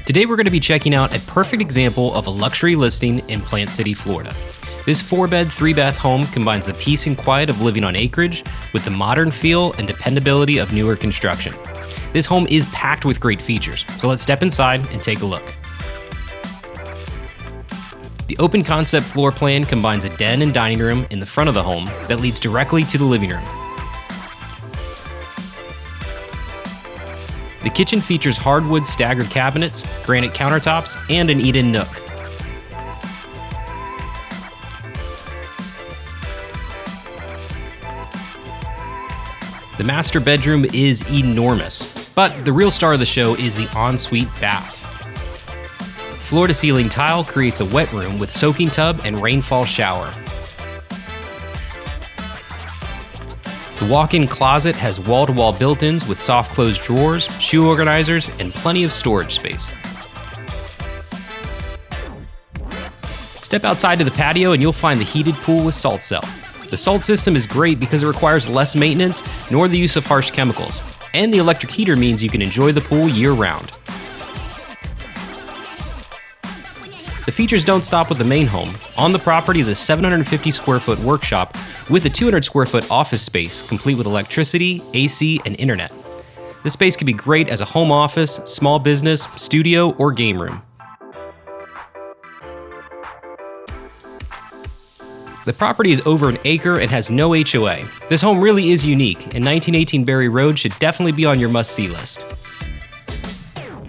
Today we're going to be checking out a perfect example of a luxury listing in Plant City, Florida. This 4-bed, 3-bath home combines the peace and quiet of living on acreage with the modern feel and dependability of newer construction. This home is packed with great features, so let's step inside and take a look. The open concept floor plan combines a den and dining room in the front of the home that leads directly to the living room. The kitchen features hardwood staggered cabinets, granite countertops, and an eat-in nook. The master bedroom is enormous, but the real star of the show is the ensuite bath. Floor-to-ceiling tile creates a wet room with soaking tub and rainfall shower. The walk-in closet has wall-to-wall built-ins with soft-closed drawers, shoe organizers, and plenty of storage space. Step outside to the patio and you'll find the heated pool with salt cell. The salt system is great because it requires less maintenance nor the use of harsh chemicals, and the electric heater means you can enjoy the pool year-round. The features don't stop with the main home. On the property is a 750 square foot workshop with a 200 square foot office space complete with electricity, AC, and internet. This space could be great as a home office, small business, studio, or game room. The property is over an acre and has no HOA. This home really is unique, and 1918 Berry Road should definitely be on your must-see list.